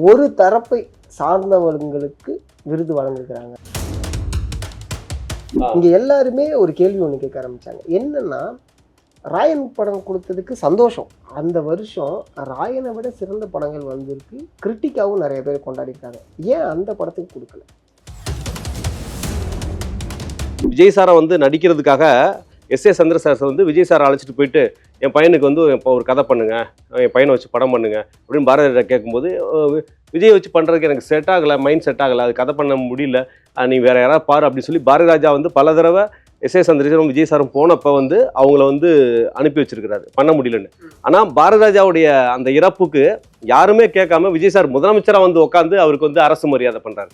ஒரு தரப்பை சார்ந்தவர்களுக்கு விருது வழங்கிருக்கிறாங்க. இங்க எல்லாருமே ஒரு கேள்வி ஒண்ணு கேட்க ஆரம்பிச்சாங்க. என்னன்னா, ராயன் படம் கொடுத்ததுக்கு சந்தோஷம். அந்த வருஷம் ராயனை விட சிறந்த படங்கள் வந்திருக்கு. கிரிட்டிக்காவும் நிறைய பேர் கொண்டாடிருக்காங்க. ஏன் அந்த படத்துக்கு கொடுக்கல? விஜய் சாரை வந்து நடிக்கிறதுக்காக எஸ்.ஏ. சந்திர சார் வந்து விஜய் சாரை அழைச்சிட்டு போயிட்டு என் பையனுக்கு வந்து இப்போ ஒரு கதை பண்ணுங்க, என் பையனை வச்சு படம் பண்ணுங்க அப்படின்னு பாரதியார் கேட்கும்போது, விஜய் வச்சு பண்ணுறதுக்கு எனக்கு செட் ஆகலை, மைண்ட் செட் ஆகலை, அது கதை பண்ண முடியல, நீ வேற யாராவது பாரு அப்படின்னு சொல்லி பாரதி ராஜா வந்து பல தடவை எஸ்.ஏ. சந்திரசேகரும் விஜய் சாரும் போனப்போ வந்து அவங்கள வந்து அனுப்பி வச்சிருக்கிறாரு, பண்ண முடியலன்னு. ஆனால் பாரதி ராஜாவுடைய அந்த இறப்புக்கு யாருமே கேட்காம விஜய் சார் முதலமைச்சராக வந்து உட்காந்து அவருக்கு வந்து அரசு மரியாதை பண்ணுறாரு.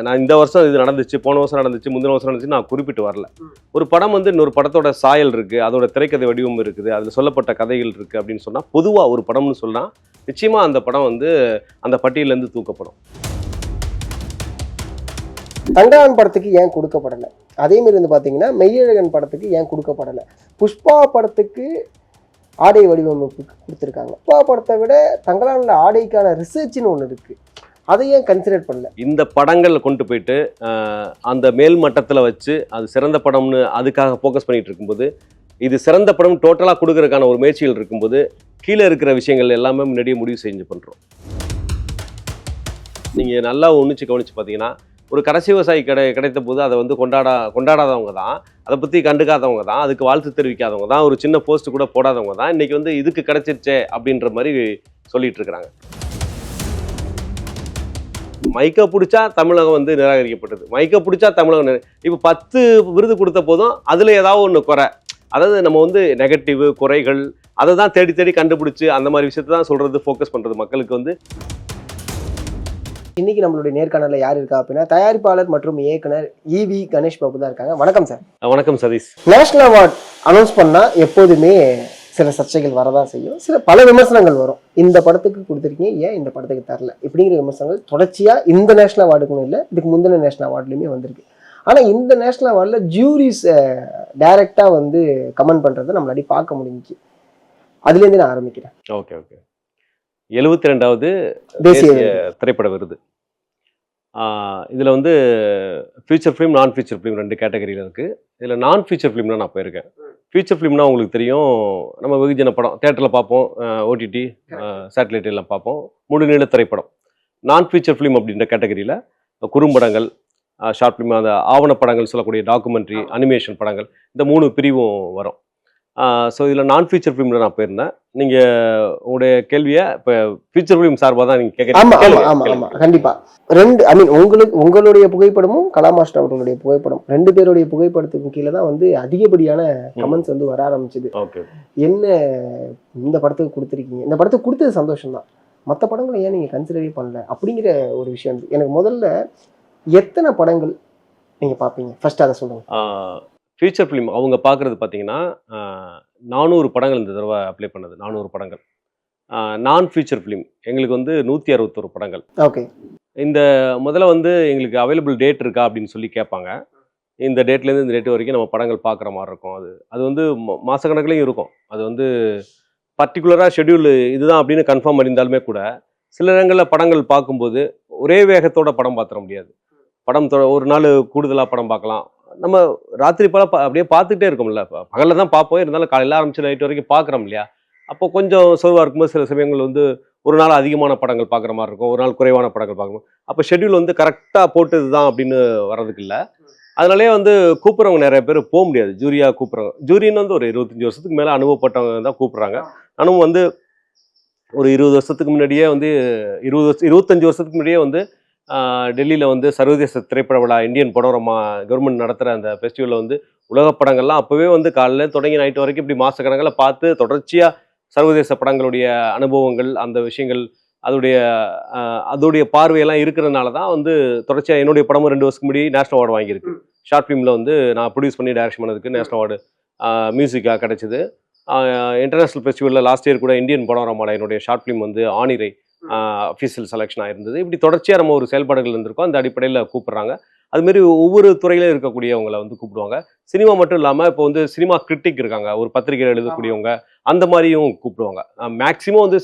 நான் இந்த வருஷம் இது நடந்துச்சு, போன வருஷம் நடந்துச்சு, முந்தின வருஷம் நடந்துச்சு நான் குறிப்பிட்டு வரல. ஒரு படம் வந்து இன்னொரு படத்தோட சாயல் இருக்குது, அதோட திரைக்கதை வடிவம் இருக்குது, அதில் சொல்லப்பட்ட கதைகள் இருக்குது அப்படின்னு சொன்னால், பொதுவாக ஒரு படம்னு சொன்னால் நிச்சயமாக அந்த படம் வந்து அந்த பட்டியலேருந்து தூக்கப்படும். தங்கலான் படத்துக்கு ஏன் கொடுக்கப்படலை? அதே மாதிரி வந்து பார்த்தீங்கன்னா மெய்யழகன் படத்துக்கு ஏன் கொடுக்கப்படலை? புஷ்பா படத்துக்கு ஆடை வடிவமைப்பு கொடுத்துருக்காங்க. புஷ்பா படத்தை விட தங்கலானில் ஆடைக்கான ரிசர்ச்னு ஒன்று இருக்குது, அதை ஏன் கன்சிடர் பண்ணல? இந்த படங்கள் கொண்டு போயிட்டு அந்த மேல் மட்டத்தில் வச்சு அது சிறந்த படம்னு அதுக்காக ஃபோக்கஸ் பண்ணிட்டு இருக்கும்போது, இது சிறந்த படம் டோட்டலாக கொடுக்கறதுக்கான ஒரு முயற்சிகள் இருக்கும்போது கீழே இருக்கிற விஷயங்கள் எல்லாமே முன்னாடியே முடிவு செஞ்சு பண்ணுறோம். நீங்கள் நல்லா கவனிச்சு பார்த்தீங்கன்னா, ஒரு கடைசி விவசாயி கிடைத்த போது அதை வந்து கொண்டாடாதவங்க தான், அதை பற்றி கண்டுக்காதவங்க தான், அதுக்கு வாழ்த்து தெரிவிக்காதவங்க தான், ஒரு சின்ன போஸ்ட் கூட போடாதவங்க தான் இன்றைக்கி வந்து இதுக்கு கிடைச்சிருச்சே அப்படின்ற மாதிரி சொல்லிட்டு இருக்கிறாங்க. மைக்கை பிடிச்சா தமிழகம் வந்து நிராகரிக்கப்பட்டது, மைக்கை பிடிச்சா தமிழகம் இப்போ 10 விருது கொடுத்த போதும் அதில் ஏதாவது ஒன்று குறை, அதாவது நம்ம வந்து நெகட்டிவ் குறைகள் அதை தான் தேடி தேடி கண்டுபிடிச்சி அந்த மாதிரி விஷயத்தை தான் சொல்கிறது, ஃபோக்கஸ் பண்ணுறது மக்களுக்கு வந்து. இன்னைக்கு நம்மளுடைய நேர்காணலில் யார் இருக்கா அப்படின்னா, தயாரிப்பாளர் மற்றும் இயக்குனர் ஈவி கணேஷ் பாபு தான் இருக்காங்க. வணக்கம் சார். வணக்கம் சதீஷ். நேஷனல் அவார்ட் அனௌன்ஸ் பண்ணால் எப்போதுமே சில சர்ச்சைகள் வரதான் செய்யும், பல விமர்சனங்கள் வரும். இந்த படத்துக்கு கொடுத்துருக்கீங்க, ஏன் இந்த படத்துக்கு தரல இப்படிங்கிற விமர்சனங்கள் தொடர்ச்சியாக இந்த நேஷனல் அவார்டுக்கும் இல்லை, இதுக்கு முந்தின நேஷனல் அவார்ட்லையுமே வந்திருக்கு. ஆனால் இந்த நேஷனல் அவார்டில் ஜூரிஸ் டைரெக்டாக வந்து கமெண்ட் பண்ணுறதை நம்மளாடி பார்க்க முடிஞ்சிச்சு. அதுலேருந்து நான் ஆரம்பிக்கிறேன். ஓகே ஓகே 72வது தேசிய திரைப்பட விருது. இதில் வந்து ஃபியூச்சர் ஃபிலிம், நான் ஃபியூச்சர் ஃபிலிம் 2 கேட்டகரியில் இருக்குது. இதில் நான் ஃபியூச்சர் ஃபிலிம்னா நான் போயிருக்கேன். ஃபியூச்சர் ஃபிலிம்னா உங்களுக்கு தெரியும், நம்ம வெகுஜன படம் தேட்டரில் பார்ப்போம், ஓடிடி சேட்டலைட் எல்லாம் பார்ப்போம், முழுநீள திரைப்படம். நான் ஃபியூச்சர் ஃபிலிம் அப்படின்ற கேட்டகரியில் குறும்படங்கள், ஷார்ட் ஃபிலிம், அந்த ஆவணப்படங்கள் சொல்லக்கூடிய டாக்குமெண்ட்ரி, அனிமேஷன் படங்கள், இந்த 3 பிரிவும் வரும். ஸோ இதில் நான் ஃபியூச்சர் ஃபிலிமில் நான் போயிருந்தேன். நீங்கள் உங்களுடைய கேள்வியை இப்போ ஃபியூச்சர் ஃபிலிம் சார்பாக தான் நீங்கள் கேட்குறீங்க. ஆமாம் கண்டிப்பாக. உங்களுடைய புகைப்படமும் கலா மாஸ்டர் அவர்களுடைய புகைப்படம், 2 பேருடைய புகைப்படத்துக்கு கீழே தான் வந்து அதிகப்படியான கமெண்ட்ஸ் வந்து வர ஆரம்பிச்சுது. ஓகே, என்ன இந்த படத்துக்கு கொடுத்துருக்கீங்க, இந்த படத்துக்கு கொடுத்தது சந்தோஷம் தான், மற்ற படங்களை ஏன் நீங்கள் கன்சிடரே பண்ணல அப்படிங்கிற ஒரு விஷயம். எனக்கு முதல்ல எத்தனை படங்கள் நீங்கள் பார்ப்பீங்க, ஃபர்ஸ்ட் அதை சொல்லுங்கள். ஃபியூச்சர் ஃபிலிம் அவங்க பார்க்குறது பார்த்தீங்கன்னா 400 படங்கள் இந்த தடவை அப்ளை பண்ணது, 400 படங்கள். நான் ஃபியூச்சர் ஃபிலிம் எங்களுக்கு வந்து 161 படங்கள். ஓகே. இந்த முதல்ல வந்து எங்களுக்கு அவைலபிள் டேட் இருக்கா அப்படின்னு சொல்லி கேட்பாங்க. இந்த டேட்லேருந்து இந்த டேட் வரைக்கும் நம்ம படங்கள் பார்க்குற மாதிரி இருக்கும். அது வந்து மாதக்கணக்கிலையும் இருக்கும். அது வந்து பர்டிகுலராக ஷெட்யூல் இதுதான் அப்படின்னு கன்ஃபார்ம் பண்ணியிருந்தாலுமே கூட சில இடங்களில் படங்கள் பார்க்கும்போது ஒரே வேகத்தோட படம் பார்த்துட முடியாது. படம் ஒரு நாள் கூடுதலாக படம் பார்க்கலாம். நம்ம ராத்திரி படம் அப்படியே பார்த்துக்கிட்டே இருக்கோம்ல, பகலில் தான் பார்ப்போம், இருந்தாலும் காலையில் ஆரம்பிச்சு நைட் வரைக்கும் பார்க்குறோம் இல்லையா. அப்போ கொஞ்சம் சோர்வாக இருக்கும்போது சில சமயங்கள் வந்து ஒரு நாள் அதிகமான படங்கள் பார்க்குற மாதிரி இருக்கும், ஒரு நாள் குறைவான படங்கள் பார்க்கணும். அப்போ ஷெட்யூல் வந்து கரெக்டாக போட்டு இதுதான் அப்படின்னு வர்றதுக்கு இல்லை. அதனாலே வந்து கூப்பிட்றவங்க நிறைய பேர் போக முடியாது. ஜூரியாக கூப்பிட்றவங்க, ஜூரின்னு வந்து ஒரு 25 வருஷத்துக்கு மேலே அனுபவப்பட்டவங்க தான் கூப்பிட்றாங்க. நானும் வந்து ஒரு 20 வருஷத்துக்கு முன்னாடியே வந்து 25 வருஷத்துக்கு முன்னாடியே வந்து டெல்லியில் வந்து சர்வதேச திரைப்பட விழா இந்தியன் படோரமா கவர்மெண்ட் நடத்துகிற அந்த ஃபெஸ்டிவலில் வந்து உலக படங்கள்லாம் அப்போவே வந்து காலையில் தொடங்கி நைட்டு வரைக்கும் இப்படி மாதக்கணக்கில் பார்த்து தொடர்ச்சியாக சர்வதேச படங்களுடைய அனுபவங்கள், அந்த விஷயங்கள், அதோடைய பார்வையெல்லாம் இருக்கிறதுனால தான் வந்து தொடர்ச்சியாக என்னுடைய படமும் 2 வருஷத்துக்கு முன்னாடி நேஷனல் அவார்டு வாங்கியிருக்கு. ஷார்ட் ஃபிலிமில் வந்து நான் ப்ரொடியூஸ் பண்ணி டைரக்ஷன் பண்ணதுக்கு நேஷனல் அவார்டு மியூசிக்காக கிடச்சிது. இன்டர்நேஷ்னல் ஃபெஸ்டிவலில் லாஸ்ட் இயர் கூட இந்தியன் படோரமாவில் என்னுடைய ஷார்ட் ஃபிலிம் வந்து ஆனிரை அஃபீஷியல் செலெக்ஷன் ஆயிருந்தது. இப்படி தொடர்ச்சியாக நம்ம ஒரு செயல்பாடுகள் இருந்திருக்கோம். அந்த அடிப்படையில் கூப்பிட்றாங்க. அதுமாரி ஒவ்வொரு துறையிலும் இருக்கக்கூடியவங்களை வந்து கூப்பிடுவாங்க. சினிமா மட்டும் இல்லாமல் இப்போ வந்து சினிமா கிரிட்டிக் இருக்காங்க, ஒரு பத்திரிகையில் எழுதக்கூடியவங்க, அந்த மாதிரியும் கூப்பிடுவாங்க. மேக்சிமம் வந்து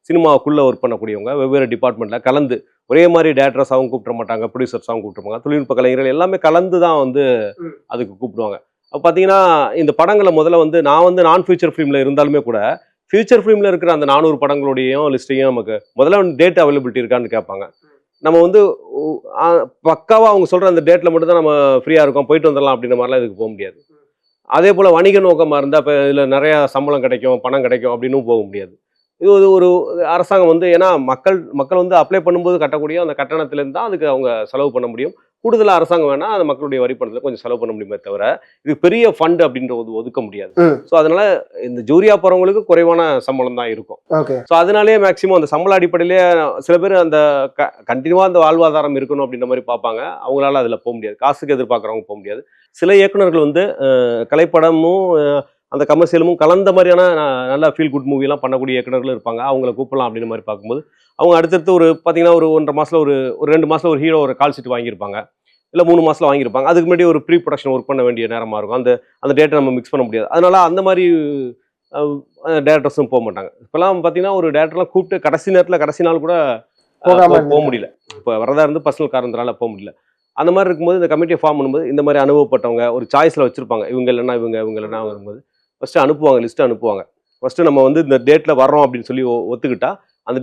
சினிமாவுக்குள்ளே ஒர்க் பண்ணக்கூடியவங்க வெவ்வேறு டிபார்ட்மெண்ட்டில் கலந்து ஒரே மாதிரி டேரக்டர்ஸாகவும் கூப்பிட மாட்டாங்க, ப்ரொடியூசர்ஸாகவும் கூப்பிட்டுருப்பாங்க, தொழில்நுட்ப கலைஞர்கள் எல்லாமே கலந்து தான் வந்து அதுக்கு கூப்பிடுவாங்க. அப்போ பார்த்தீங்கன்னா இந்த படங்களை முதல்ல வந்து நான் வந்து நான் ஃபியூச்சர் ஃபிலிமில் இருந்தாலுமே கூட ஃபியூச்சர் ஃபிலிமில் இருக்கிற அந்த 400 படங்களுடையும் லிஸ்ட்டையும் நமக்கு முதல்ல வந்து டேட் அவைலபிலிட்டி இருக்கான்னு கேட்பாங்க. நம்ம வந்து பக்காவாக அவங்க சொல்கிற அந்த டேட்டில் மட்டும் தான் நம்ம ஃப்ரீயாக இருக்கோம், போயிட்டு வந்துடலாம் அப்படின்ற மாதிரிலாம் இதுக்கு போக முடியாது. அதே போல் வணிக நோக்கமாக இருந்தால் இப்போ இதில் நிறையா சம்பளம் கிடைக்கும், பணம் கிடைக்கும் அப்படின்னு போக முடியாது. இது ஒரு அரசாங்கம் வந்து ஏன்னா மக்கள் வந்து அப்ளை பண்ணும்போது கட்டக்கூடிய அந்த கட்டணத்திலேருந்து தான் அதுக்கு அவங்க செலவு பண்ண முடியும். கூடுதலாக அரசாங்கம் வேணால் அந்த மக்களுடைய வரி பணத்தில் கொஞ்சம் செலவு பண்ண முடியுமே தவிர இது பெரிய ஃபண்டு அப்படின்றது ஒதுக்க முடியாது. ஸோ அதனால இந்த ஜூரியா போகிறவங்களுக்கு குறைவான சம்பளம் தான் இருக்கும். ஸோ அதனாலேயே மேக்சிமம் அந்த சம்பள அடிப்படையிலே சில பேர் அந்த கண்டினியூவாக அந்த வாழ்வாதாரம் இருக்கணும் அப்படின்ற மாதிரி பார்ப்பாங்க. அவங்களால அதில் போக முடியாது, காசுக்கு எதிர்பார்க்குறவங்க போக முடியாது. சில இயக்குநர்கள் வந்து கலைப்படமும் அந்த கமர்ஷியலும் கலந்த மாதிரியான நல்ல ஃபீல் குட் மூவிலாம் பண்ணக்கூடிய இயக்குநர்களும் இருப்பாங்க. அவங்கள கூப்பிடலாம் அப்படின்னு மாதிரி பார்க்கும்போது அவங்க அடுத்தடுத்து ஒரு பார்த்தீங்கன்னா ஒரு 1.5 மாதத்தில் ஒரு 2 மாதத்தில் ஒரு ஹீரோ ஒரு கால் ஷீட் வாங்கியிருப்பாங்க, இல்லை 3 மாதத்தில் வாங்கியிருப்பாங்க. அதுக்கு முன்னாடி ஒரு ப்ரீ ப்ரொடக்ஷன் ஒர்க் பண்ண வேண்டிய நேரமாக இருக்கும். அந்த டேட்டை நம்ம மிக்ஸ் பண்ண முடியாது. அதனால அந்த மாதிரி டேரக்டர்ஸும் போக மாட்டாங்க. இப்போலாம் பார்த்தீங்கன்னா ஒரு டேரக்டர்லாம் கூப்பிட்டு கடைசி நேரத்தில் கடைசி நாள் கூட போக முடியல. இப்போ வரதா இருந்து பர்சனல் காரணத்தினால போக முடியல. அந்த மாதிரி இருக்கும்போது இந்த கமிட்டியை ஃபார்ம் பண்ணும்போது இந்த மாதிரி அனுபவப்பட்டவங்க ஒரு சாய்ஸில் வச்சுருப்பாங்க. இவங்க இல்லைன்னா இவங்க இல்லைன்னா வரும்போது ஃபஸ்ட்டு அனுப்புவாங்க, லிஸ்ட்டு அனுப்புவாங்க. ஃபஸ்ட்டு நம்ம வந்து இந்த டேட்டில் வர்றோம் அப்படின்னு சொல்லி ஒத்துக்கிட்டா அந்த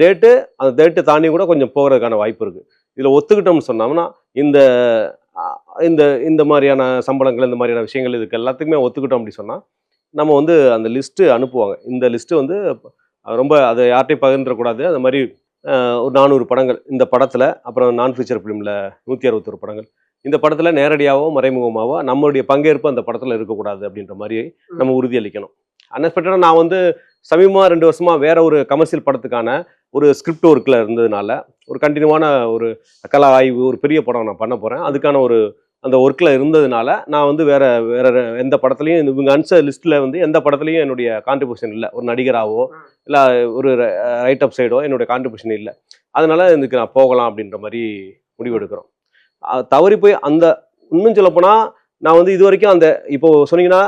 டேட்டு தாண்டி கூட கொஞ்சம் போகிறதுக்கான வாய்ப்பு இருக்குது. இதில் ஒத்துக்கிட்டோம்னு சொன்னோம்னா இந்த இந்த இந்த மாதிரியான சம்பளங்கள் இந்த மாதிரியான விஷயங்கள் இதுக்கு எல்லாத்துக்குமே ஒத்துக்கிட்டோம் அப்படின்னு சொன்னால் நம்ம வந்து அந்த லிஸ்ட்டு அனுப்புவாங்க. இந்த லிஸ்ட்டு வந்து ரொம்ப அதை யார்கிட்டையும் பகிர்ந்துடக்கூடாது. அந்த மாதிரி ஒரு 400 படங்கள் இந்த படத்தில், அப்புறம் நான் ஃபியூச்சர் ஃபிலிமில் 161 படங்கள், இந்த படத்தில் நேரடியாகவோ மறைமுகமாகவோ நம்மளுடைய பங்கேற்பு அந்த படத்தில் இருக்கக்கூடாது அப்படின்ற மாதிரி நம்ம உறுதியளிக்கணும். அன்எக்ஸ்பெக்டடாக நான் வந்து சமீபமாக 2 வருஷமாக வேற ஒரு கமர்ஷியல் படத்துக்கான ஒரு ஸ்கிரிப்ட் ஒர்க்கில் இருந்ததுனால ஒரு கண்டினியூவான ஒரு கலா ஆய்வு ஒரு பெரிய படம் நான் பண்ண போகிறேன். அதுக்கான ஒரு அந்த ஒர்க்கில் இருந்ததுனால நான் வந்து வேற எந்த படத்துலையும் இவங்க அனுப்பிச்ச லிஸ்ட்டில் வந்து எந்த படத்துலையும் என்னுடைய கான்ட்ரிபியூஷன் இல்லை. ஒரு நடிகராகவோ இல்லை ஒரு ரைட் அப் சைடோ என்னுடைய கான்ட்ரிபியூஷன் இல்லை. அதனால இதுக்கு நான் போகலாம் அப்படின்ற மாதிரி முடிவெடுக்கிறோம். தவறி போய் அந்த இன்னும் சொல்லப்போனால் நான் வந்து இது வரைக்கும் அந்த இப்போ சொன்னீங்கன்னா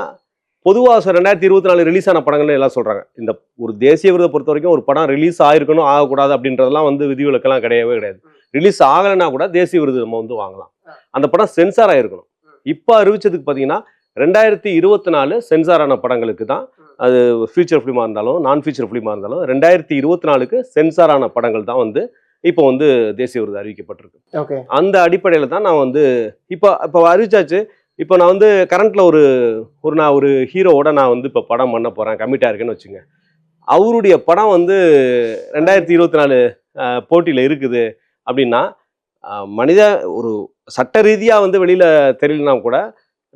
பொதுவாக 2024 ரிலீஸ் ஆன படங்கள்னு எல்லாம் சொல்கிறாங்க. இந்த ஒரு தேசிய விருதை பொறுத்த வரைக்கும் ஒரு படம் ரிலீஸ் ஆகிருக்கணும் ஆகக்கூடாது அப்படின்றதெல்லாம் வந்து விதிவிலக்கெல்லாம் கிடையவே கிடையாது. ரிலீஸ் ஆகலைன்னா கூட தேசிய விருது நம்ம வந்து வாங்கலாம். அந்த படம் சென்சார் ஆகிருக்கணும். இப்போ அறிவிச்சதுக்கு பார்த்தீங்கன்னா 2024 சென்சார் ஆன படங்களுக்கு தான், அது ஃபியூச்சர் ஃபிலிமாக இருந்தாலும் நான் ஃபியூச்சர் ஃபிலிமாக இருந்தாலும் 2024க்கு சென்சார் ஆன படங்கள் தான் வந்து இப்போ வந்து தேசிய விருது அறிவிக்கப்பட்டிருக்கு. அந்த அடிப்படையில் தான் நான் வந்து இப்போ அறிவிச்சாச்சு. இப்போ நான் வந்து கரண்ட்டில் நான் ஒரு ஹீரோவோட நான் வந்து இப்போ படம் பண்ண போகிறேன், கமிட்டாக இருக்கேன்னு வச்சுங்க. அவருடைய படம் வந்து 2024 போட்டியில் இருக்குது அப்படின்னா ஒரு சட்ட ரீதியாக வந்து வெளியில் தெரியலனா கூட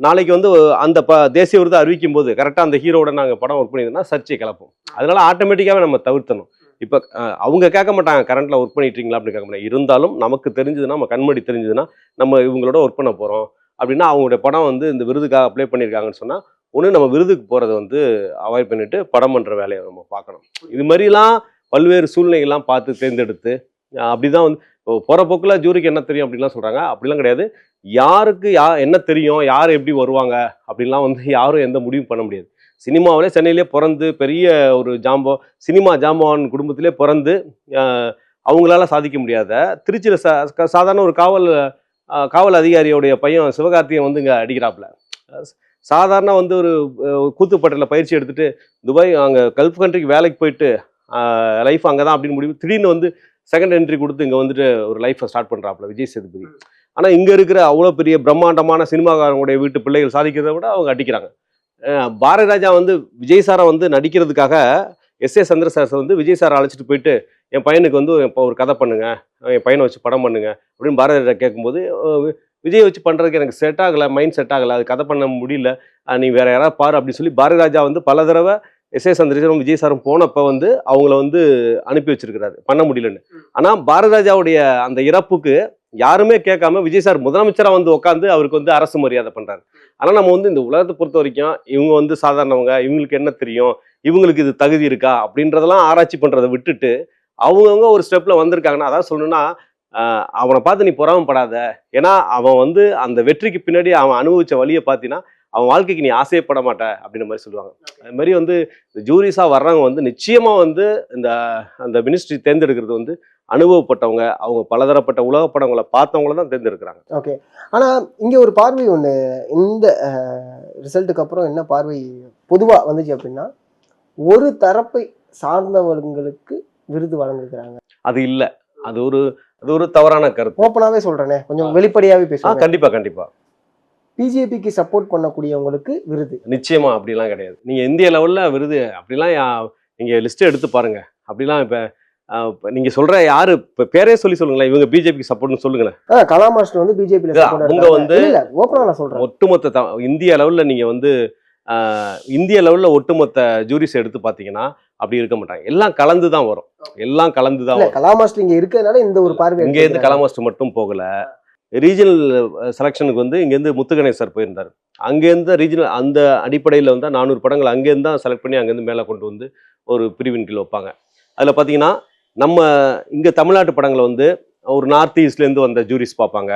நாளைக்கு வந்து அந்த தேசிய விருது அறிவிக்கும் போது கரெக்டாக அந்த ஹீரோவோட நாங்கள் படம் ஒர்க் பண்ணியிருந்தோம்னா சர்ச்சை கிளப்போம். அதனால ஆட்டோமேட்டிக்காகவே நம்ம தவிர்த்தணும். இப்போ அவங்க கேட்க மாட்டாங்க கரண்ட்டில் ஒர்க் பண்ணிட்டீங்களா அப்படின்னு கேட்க மாட்டாங்க. இருந்தாலும் நமக்கு தெரிஞ்சதுன்னா, நம்ம கண்மடி தெரிஞ்சதுன்னா நம்ம இவங்களோட ஒர்க் பண்ண போகிறோம் அப்படின்னா அவங்களுடைய படம் வந்து இந்த விருதுக்காக அப்ளை பண்ணியிருக்காங்கன்னு சொன்னால் ஒன்று நம்ம விருதுக்கு போகிறத வந்து அவாய்ட் பண்ணிவிட்டு படம் பண்ணுற வேலையை நம்ம பார்க்கணும். இது மாதிரிலாம் பல்வேறு சூழ்நிலைகள்லாம் பார்த்து தேர்ந்தெடுத்து அப்படி தான் வந்து போகிற போக்கில் ஜூரிக்கு என்ன தெரியும் அப்படின்லாம் சொல்கிறாங்க. அப்படிலாம் கிடையாது. யாருக்கு என்ன தெரியும், யார் எப்படி வருவாங்க அப்படின்லாம் வந்து யாரும் எந்த முடிவும் பண்ண முடியாது. சினிமாவிலே சென்னையிலே பிறந்து பெரிய ஒரு சினிமா ஜாம்பவான் குடும்பத்திலே பிறந்து அவங்களால சாதிக்க முடியாத திருச்சியில் சாதாரண ஒரு காவல் அதிகாரியோடைய பையன் சிவகார்த்திகேயன் வந்து இங்கே அடிக்கிறாப்புல. சாதாரண வந்து ஒரு கூத்துப்பட்டில் பயிற்சி எடுத்துகிட்டு துபாய் அங்கே கல்ஃப் கண்ட்ரிக்கு வேலைக்கு போயிட்டு லைஃப் அங்கே தான் அப்படின்னு முடிவு திடீர்னு வந்து செகண்ட் என்ட்ரி கொடுத்து இங்கே வந்துட்டு ஒரு லைஃப்பை ஸ்டார்ட் பண்ணுறாப்புல விஜய் சேதுபதி. ஆனால் இங்கே இருக்கிற அவ்வளோ பெரிய பிரம்மாண்டமான சினிமாக்காரங்களுடைய வீட்டு பிள்ளைகள் சாதிக்கிறத விட அவங்க அடிக்கிறாங்க. பாரதி ராஜா வந்து விஜய் சாரை வந்து நடிக்கிறதுக்காக S.A. சந்திரசேகர் வந்து விஜய் சாரை அழைச்சிட்டு போயிட்டு என் பையனுக்கு வந்து இப்போ ஒரு கதை பண்ணுங்க, என் பையனை வச்சு படம் பண்ணுங்க அப்படின்னு பாரதி ராஜா கேட்கும்போது விஜய் வச்சு பண்ணுறதுக்கு எனக்கு செட் ஆகலை, மைண்ட் செட் ஆகலை, அது கதை பண்ண முடியல, நீ வேற யாராவது பாரு அப்படின்னு சொல்லி பாரதி ராஜா வந்து பல தடவை S.A. சந்திரசேகரும் விஜய் சாரும் போனப்போ வந்து அவங்கள வந்து அனுப்பி வச்சிருக்கிறாரு பண்ண முடியலன்னு. ஆனால் பாரதி ராஜாவுடைய அந்த இறப்புக்கு யாருமே கேட்காம விஜய் சார் முதலமைச்சராக வந்து உட்காந்து அவருக்கு வந்து அரசு மரியாதை பண்ணுறாரு. ஆனால் நம்ம வந்து இந்த உலகத்தை பொறுத்த வரைக்கும் இவங்க வந்து சாதாரணவங்க, இவங்களுக்கு என்ன தெரியும், இவங்களுக்கு இது தகுதி இருக்கா அப்படின்றதெல்லாம் ஆராய்ச்சி பண்ணுறதை விட்டுட்டு அவங்கவுங்க ஒரு ஸ்டெப்பில் வந்திருக்காங்கன்னா அதான் சொல்லணும்னா அவனை பார்த்து நீ பொறாமப்படாத. ஏன்னா அவன் வந்து அந்த வெற்றிக்கு பின்னாடி அவன் அனுபவித்த வழியை பார்த்தீங்கன்னா அவன் வாழ்க்கைக்கு நீ ஆசையப்பட மாட்ட அப்படின்ற மாதிரி சொல்லுவாங்க. அது மாதிரி வந்து ஜூரிஸா வர்றவங்க வந்து நிச்சயமா வந்து இந்த அந்த மினிஸ்ட்ரி தேர்ந்தெடுக்கிறது வந்து அனுபவப்பட்டவங்க, அவங்க பலதரப்பட்ட உலக படங்களை பார்த்தவங்கள தான் தேர்ந்தெடுக்கிறாங்க. ஓகே. ஆனா இங்க ஒரு பார்வை ஒண்ணு, இந்த ரிசல்ட்டுக்கு அப்புறம் என்ன பார்வை பொதுவா வந்துச்சு அப்படின்னா, ஒரு தரப்பை சார்ந்தவங்களுக்கு விருது வழங்குகிறாங்க. அது இல்ல. அது ஒரு தவறான கருத்து. ஓப்பனாவே சொல்றேனே, கொஞ்சம் வெளிப்படையாவே பேசுவாங்க. கண்டிப்பா கண்டிப்பா. பிஜேபிக்கு சப்போர்ட் பண்ணக்கூடியவங்களுக்கு விருது. நிச்சயமா அப்படிலாம் கிடையாது. நீங்க இந்திய லெவல்ல விருது அப்படிலாம் நீங்க லிஸ்ட் எடுத்து பாருங்க. அப்படிலாம் இப்ப நீங்க சொல்ற யாரு பேரே சொல்லுங்களேன். இவங்க பிஜேபிக்கு சப்போர்ட்னு சொல்லுங்களேன். கலா மாஸ்டர் வந்து பிஜேபியில சப்போர்ட் அவங்க வந்து இல்ல, ஓப்பனா நான் சொல்றேன். ஒட்டுமொத்த இந்திய லெவல்ல நீங்க வந்து இந்திய லெவல்ல ஒட்டுமொத்த ஜூரிஸ் எடுத்து பாத்தீங்கன்னா அப்படி இருக்க மாட்டாங்க. எல்லாம் கலந்து தான் வரும். எல்லாம் கலந்து தான் வரும். கலா மாஸ்டர் இங்க இருக்கிறதுனால இந்த ஒரு பார்வை. இங்க இருந்து கலா மாஸ்டர் மட்டும் போகல. ரீஜனல் செலெக்ஷனுக்கு வந்து இங்கேருந்து முத்துகணேஷ் சார் போயிருந்தார். அங்கேருந்து ரீஜனல் அந்த அடிப்படையில் வந்து 400 படங்கள் அங்கேருந்து தான் செலக்ட் பண்ணி அங்கேருந்து மேலே கொண்டு வந்து ஒரு பிரிவின் கீழ் வைப்பாங்க. அதில் பார்த்தீங்கன்னா நம்ம இங்கே தமிழ்நாட்டு படங்களை வந்து ஒரு நார்த் ஈஸ்ட்லேருந்து வந்த ஜூரிஸ் பார்ப்பாங்க.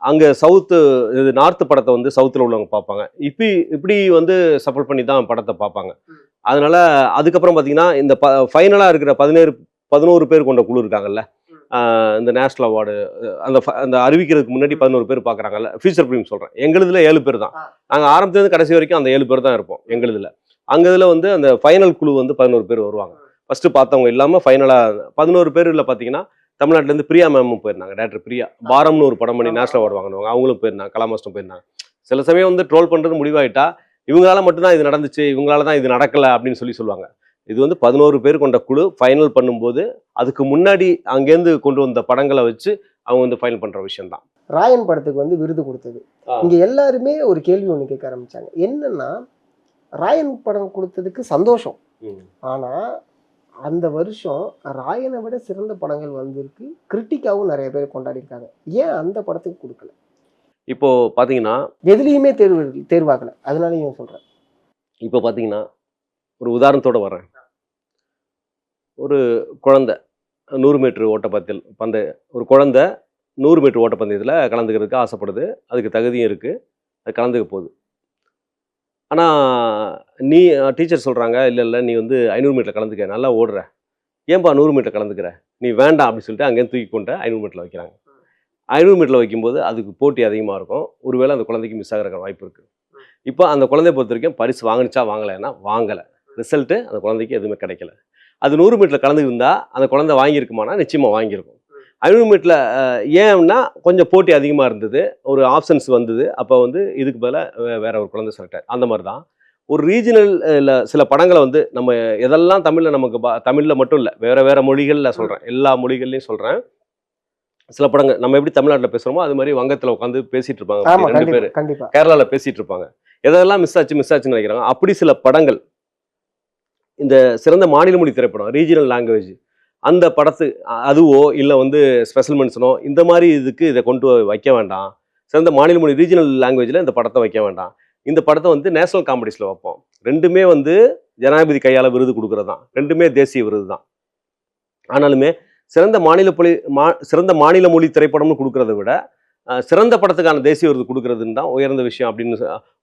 அங்கே சவுத்து நார்த்து படத்தை வந்து சவுத்தில் உள்ளவங்க பார்ப்பாங்க. இப்படி வந்து சப்போர்ட் பண்ணி தான் படத்தை பார்ப்பாங்க. அதனால அதுக்கப்புறம் பார்த்தீங்கன்னா இந்த ஃபைனலாக இருக்கிற 11 பேர் கொண்ட குழு இருக்காங்கல்ல, இந்த நேஷனல் அவார்டு அந்த அறிவிக்கிறதுக்கு முன்னாடி 11 பேர் பார்க்குறாங்கல்ல, ஃபியூச்சர் ஃபிலிம் சொல்கிறேன். எங்களுதுல 7 பேர் தான். நாங்கள் ஆரம்பத்துலேருந்து கடைசி வரைக்கும் அந்த 7 பேர் தான் இருப்போம் எங்களுதுல. அங்கே இதில் வந்து அந்த ஃபைனல் குழு வந்து 11 பேர் வருவாங்க. ஃபர்ஸ்ட் பார்த்தவங்க இல்லாமல் ஃபைனலாக 11 பேரில் பார்த்தீங்கன்னா தமிழ்நாட்டிலேருந்து பிரியா மேமும் போயிருந்தாங்க. டேரக்டர் பிரியா பாரம்னு ஒரு படம் பண்ணி நேஷனல் அவார்டு வாங்கினவங்க, அவங்களும் போயிருந்தாங்க. கலா மாஸ்டரும் போயிருந்தாங்க. சில சமயம் வந்து ட்ரோல் பண்ணுறது முடிவாயிட்டா இவங்களால மட்டும்தான் இது நடந்துச்சு, இவங்களால தான் இது நடக்கலை அப்படின்னு சொல்லுவாங்க. இது வந்து 11 பேர் கொண்ட குழு ஃபைனல் பண்ணும்போது அதுக்கு முன்னாடி அங்கேருந்து கொண்டு வந்த படங்களை வச்சு அவங்க வந்து ஃபைனல் பண்ற விஷயம் தான். ராயன் படத்துக்கு வந்து விருது கொடுத்தது. இங்க எல்லாருமே ஒரு கேள்வி ஒண்ணு கேட்க ஆரம்பிச்சாங்க. என்னன்னா, ராயன் படம் கொடுத்ததுக்கு சந்தோஷம். ஆனா அந்த வருஷம் ராயனை விட சிறந்த படங்கள் வந்திருக்கு. கிரிட்டிக்காவும் நிறைய பேர் கொண்டாடி இருக்காங்க. ஏன் அந்த படத்துக்கு கொடுக்கல? இப்போ பாத்தீங்கன்னா எதுலையுமே தேர்வாகல. அதனாலயும் சொல்றேன். இப்போ பாத்தீங்கன்னா ஒரு உதாரணத்தோட வர்றேன். ஒரு குழந்தை 100 மீட்டர் ஓட்டப்பந்தய ஒரு குழந்தை 100 மீட்டர் ஓட்டப்பந்தயத்தில் கலந்துக்கிறதுக்கு ஆசைப்படுது. அதுக்கு தகுதியும் இருக்குது, அது கலந்துக்க போகுது. ஆனால் டீச்சர் சொல்கிறாங்க, இல்லை நீ வந்து 500 மீட்டர் கலந்துக்க, நல்லா ஓடுற, ஏன்பா 100 மீட்டர் கலந்துக்கிற, நீ வேண்டாம் அப்படின்னு சொல்லிட்டு அங்கேருந்து தூக்கி கொண்டு 500 மீட்டரில் வைக்கிறாங்க. 500 மீட்டரில் வைக்கும்போது அதுக்கு போட்டி அதிகமாக இருக்கும். ஒருவேளை அந்த குழந்தைக்கு மிஸ் ஆகிற வாய்ப்பு இருக்குது. இப்போ அந்த குழந்தைய பொறுத்த வரைக்கும் பரிசு வாங்கிச்சா வாங்கலைன்னா வாங்கலை. ரிசல்ட்டு அந்த குழந்தைக்கு எதுவுமே கிடைக்கல. அது 100 மீட்டரில் கலந்துருந்தா அந்த குழந்தை வாங்கியிருக்குமானா நிச்சயமாக வாங்கியிருக்கும். 500 மீட்டரில் ஏன்னா கொஞ்சம் போட்டி அதிகமாக இருந்தது, ஒரு ஆப்ஷன்ஸ் வந்தது. அப்போ வந்து இதுக்கு பதிலாக வேற ஒரு குழந்தை செலக்ட் ஆகும். அந்த மாதிரி தான் ஒரு ரீஜனல் சில படங்களை வந்து நம்ம எதெல்லாம் தமிழில் நமக்கு தமிழில் மட்டும் இல்லை, வேற மொழிகளில் சொல்கிறேன், எல்லா மொழிகள்லையும் சொல்கிறேன். சில படங்கள் நம்ம எப்படி தமிழ்நாட்டில் பேசுகிறோமோ அது மாதிரி வங்கத்தில் உட்காந்து பேசிட்டு இருப்பாங்க. 2 பேர் கேரளாவில் பேசிட்டு இருப்பாங்க. எதெல்லாம் மிஸ் ஆச்சுன்னு நினைக்கிறாங்க. அப்படி சில படங்கள் இந்த சிறந்த மாநில மொழி திரைப்படம் ரீஜனல் லாங்குவேஜ் அந்த படத்து அதுவோ இல்லை வந்து ஸ்பெஷல் மென்ஷனோ இந்த மாதிரி இதுக்கு இதை கொண்டு வைக்க வேண்டாம். சிறந்த மாநில மொழி ரீஜனல் லாங்குவேஜில் இந்த படத்தை வைக்க வேண்டாம். இந்த படத்தை வந்து நேஷனல் காம்படிஷனில் வைப்போம். ரெண்டுமே வந்து ஜனாதிபதி கையால் விருது கொடுக்குறது தான், ரெண்டுமே தேசிய விருது தான். ஆனாலுமே சிறந்த மாநில மொழி திரைப்படம்னு கொடுக்கறத விட சிறந்த படத்துக்கான தேசிய விருது கொடுக்கறதுன்னு தான் உயர்ந்த விஷயம் அப்படின்னு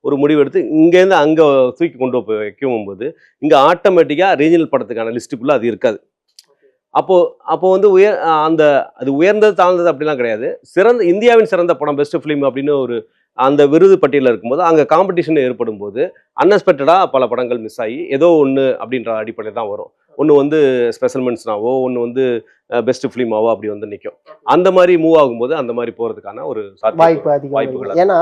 ஒரு முடிவு எடுத்து இங்கேருந்து அங்கே தூக்கி கொண்டு போய் வைக்கும்போது இங்கே ஆட்டோமேட்டிக்காக ரீஜனல் படத்துக்கான லிஸ்ட்டுக்குள்ளே அது இருக்காது. அப்போ வந்து அது உயர்ந்தது தாழ்ந்தது அப்படிலாம் கிடையாது. இந்தியாவின் சிறந்த படம் பெஸ்ட் ஃபிலிம் அப்படின்னு ஒரு அந்த விருது பட்டியலில் இருக்கும்போது அங்கே காம்படிஷன் ஏற்படும் போது அன்எக்ஸ்பெக்டடாக பல படங்கள் மிஸ் ஆகி ஏதோ ஒன்று அப்படின்ற அடிப்படையில் தான் வரும். ஒன்று வந்து ஸ்பெஷல் மென்ஷனாவோ, ஒன்று வந்து பெஸ்ட் ஃபிலிமாவோ அப்படி வந்து நிற்கும். அந்த மாதிரி மூவ் ஆகும்போது அந்த மாதிரி போகிறதுக்கான ஒரு வாய்ப்புகள். ஏன்னா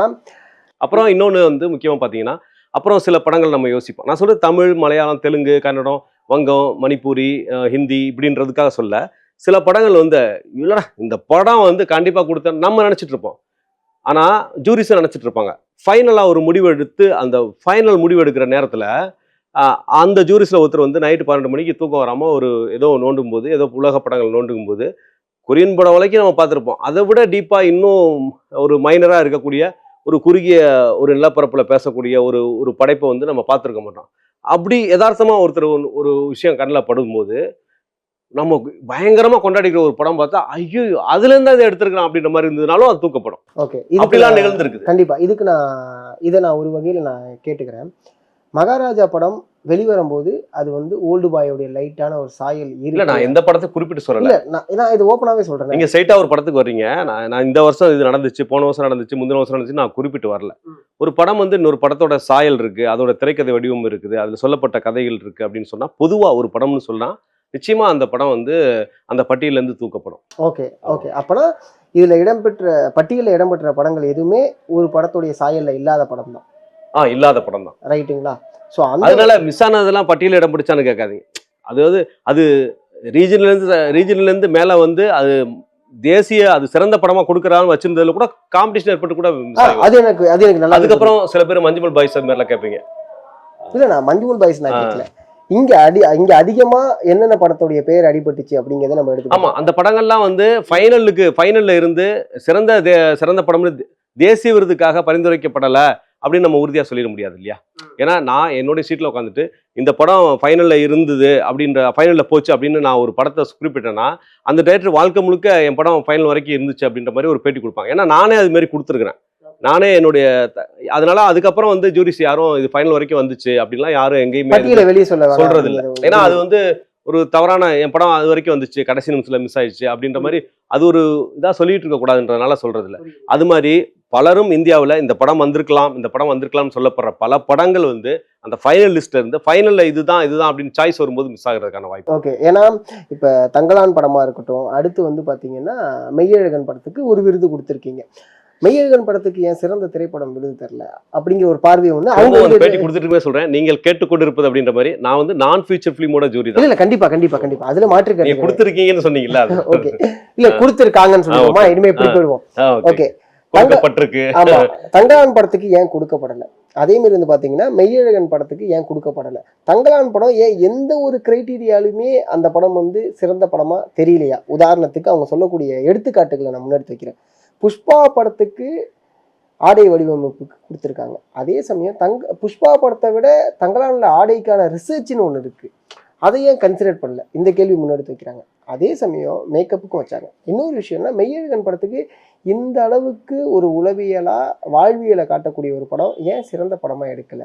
அப்புறம் இன்னொன்று வந்து முக்கியமாக பார்த்தீங்கன்னா, அப்புறம் சில படங்கள் நம்ம யோசிப்போம். நான் சொல்கிறது தமிழ், மலையாளம், தெலுங்கு, கன்னடம், வங்கம், மணிப்பூரி, ஹிந்தி இப்படின்றதுக்காக சொல்ல, சில படங்கள் வந்து இல்லைடா இந்த படம் வந்து கண்டிப்பாக கொடுத்த நம்ம நினச்சிட்டு இருப்போம். ஆனால் ஜூரிஸும் நினச்சிட்டு இருப்பாங்க. ஃபைனலாக ஒரு முடிவு எடுத்து அந்த ஃபைனல் முடிவு எடுக்கிற நேரத்தில் அந்த ஜூரிஸில் ஒருத்தர் வந்து நைட்டு 12 மணிக்கு தூக்கம் வராமல் ஏதோ நோண்டும் போது, ஏதோ உலக படங்கள் நோண்டும் போது கொரியன் படம் வரைக்கும் நம்ம பார்த்துருப்போம். அதை விட டீப்பாக இன்னும் ஒரு மைனராக இருக்கக்கூடிய ஒரு குறுகிய ஒரு நிலப்பரப்பில் பேசக்கூடிய ஒரு படைப்பை வந்து நம்ம பார்த்துருக்க மாட்டோம். அப்படி யதார்த்தமாக ஒருத்தர் ஒரு விஷயம் கண்ணில் படும்போது நம்ம பயங்கரமா கொண்டாடிக்கிற ஒரு படம் பார்த்தா ஐயோ அதுல இருந்து அதை எடுத்திருக்கலாம் அப்படின்ற மாதிரி இருந்ததுனாலும் அது தூக்கப்படும். ஓகே, அப்படிலாம் நிகழ்ந்துருக்குது. கண்டிப்பா இதுக்கு நான் ஒரு வகையில நான் கேட்டுக்கிறேன். மகாராஜா படம் வெளிவரும்போது அது வந்து ஓல்டு பாயோடைய லைட்டான ஒரு சாயல் இல்ல இருக்கு. நான் எந்த படத்தை குறிப்பிட்டு சொல்லல. இல்ல நான் இது ஓப்பனாவே சொல்றேன். நீங்க ஸ்ட்ரைட்டா ஒரு படத்துக்கு வர்றீங்க. நான் இந்த வருஷம் இது நடந்துச்சு, போன வருஷம் நடந்துச்சு, முந்தின வருஷம் நடந்துச்சு நான் குறிப்பிட்டு வரல. ஒரு படம் வந்து இன்னொரு படத்தோட சாயல் இருக்கு, அதோட திரைக்கதை வடிவம் இருக்குது, அதுல சொல்லப்பட்ட கதைகள் இருக்கு அப்படின்னு சொன்னா பொதுவா ஒரு படம்னு சொன்னா நிச்சயமா அந்த படம் வந்து அந்த பட்டியல இருந்து தூக்கப்படும். ஓகே ஓகே, அப்பனா இதுல பட்டியலில் இடம்பெற்ற படங்கள் எதுவுமே ஒரு படத்துடைய சாயல்ல இல்லாத படம் தான். இல்லாத படம் தான். ரைட்டுங்களா? ஸோ அதனால மிஸ் ஆனதெல்லாம் பட்டியல இடம் பிடிச்சான்னு கேட்காதீங்க. அதாவது அது ரீஜன்ல இருந்து மேல வந்து அது தேசிய அது சிறந்த படமா கொடுக்கறான்னு வச்சிருந்ததுல கூட காம்படிஷன் ஏற்பட்டு கூட அது எனக்கு நல்லா. அதுக்கப்புறம் சில பேர் மஞ்சுமல் பாய்ஸ் அது மாதிரிலாம் கேட்பீங்க. இல்ல நான் மஞ்சுமல் பாய்ஸ் நான் கேட்கல. இங்க அதிகமா என்னென்ன படத்துடைய பேர் அடிபட்டுச்சு அப்படிங்கறத நம்ம எடுத்துக்கலாம். ஆமா, அந்த படங்கள்லாம் வந்து ஃபைனல்ல இருந்து சிறந்த படம்னு தேசிய விருதுக்காக பரிந்துரைக்கப்படல அப்படின்னு நம்ம உறுதியா சொல்லிட முடியாது இல்லையா? ஏன்னா நான் என்னுடைய சீட்ல உட்காந்துட்டு இந்த படம் ஃபைனல்ல இருந்தது ஃபைனல்ல போச்சு அப்படின்னு நான் ஒரு படத்தை குறிப்பிட்டேன்னா அந்த டைரக்டர் வாழ்க்கை முழுக்க என் படம் ஃபைனல் வரைக்கும் இருந்துச்சு அப்படின்ற மாதிரி ஒரு பேட்டி கொடுப்பாங்க. ஏன்னா நானே அது மாதிரி கொடுத்துருக்கிறேன். நானே என்னுடைய அதனால அதுக்கப்புறம் வந்து ஜூரிஸ் யாரும் இது ஃபைனல் வரைக்கும் வந்துச்சு அப்படின்லாம் யாரும் எங்கேயுமே வெளியே சொல்றது இல்லை. ஏன்னா அது வந்து ஒரு தவறான என் படம் அது வரைக்கும் வந்துச்சு, கடைசி நிமிஷத்துல மிஸ் ஆயிடுச்சு அப்படின்ற மாதிரி அது ஒரு இதா சொல்லிட்டு இருக்க கூடாதுன்றதுனால சொல்றது இல்லை. அது மாதிரி பலரும் இந்தியாவில் இந்த படம் வந்திருக்கலாம்னு சொல்லப்படுற பல படங்கள் வந்து அந்த ஃபைனல் லிஸ்ட்ல இருந்து ஃபைனல்ல இதுதான் அப்படின்னு சாய்ஸ் வரும்போது மிஸ் ஆகிறதுக்கான வாய்ப்பு. ஓகே, ஏன்னா இப்ப தங்கலான் படமா இருக்கட்டும், அடுத்து வந்து பாத்தீங்கன்னா மெய்யழகன் படத்துக்கு ஒரு விருது கொடுத்துருக்கீங்க. மெய்யழகன் படத்துக்கு ஏன் சிறந்த திரைப்படம் விருது தரல அப்படிங்கிற ஒரு பார்வையை வந்து அவங்க பேட்டி கொடுத்துட்டு சொல்றேன். நீங்கள் கேட்டுக்கொண்டிருப்பது அப்படின்ற மாதிரி நான் வந்து நான் ஃபியூச்சர் ஃபிலிமோட ஜூரி தான். இல்ல கண்டிப்பா அதுல மாற்று நீங்க கொடுத்துருக்கீங்கன்னு சொன்னீங்கல்ல. ஓகே, இல்ல கொடுத்துருக்காங்கன்னு சொல்லுவோமா, இனிமே இப்படி போயிடுவோம். ஓகே, ஆமா, தங்கலான் படத்துக்கு ஏன் கொடுக்கப்படல? அதே மாதிரி வந்து பாத்தீங்கன்னா மெய்யழகன் படத்துக்கு ஏன் கொடுக்கப்படல? தங்கலான் படம் ஏன் எந்த ஒரு கிரைட்டீரியாலுமே அந்த படம் வந்து சிறந்த படமா தெரியலையா? உதாரணத்துக்கு அவங்க சொல்லக்கூடிய எடுத்துக்காட்டுகளை நான் முன்னெடுத்து வைக்கிறேன். புஷ்பா படத்துக்கு ஆடை வடிவமைப்புக்கு கொடுத்துருக்காங்க. அதே சமயம் புஷ்பா படத்தை விட தங்கலான்ல ஆடைக்கான ரிசர்ச்னு ஒன்று இருக்கு, அதை ஏன் கன்சிடர் பண்ணல? இந்த கேள்வி முன்னெடுத்து வைக்கிறாங்க. அதே சமயம் மேக்கப்புக்கும் வச்சாங்க. இன்னொரு விஷயம்னா மெய்யழகன் படத்துக்கு இந்த அளவுக்கு ஒரு உளவியலா வாழ்வியலை காட்டக்கூடிய ஒரு படம் ஏன் சிறந்த படமா எடுக்கல?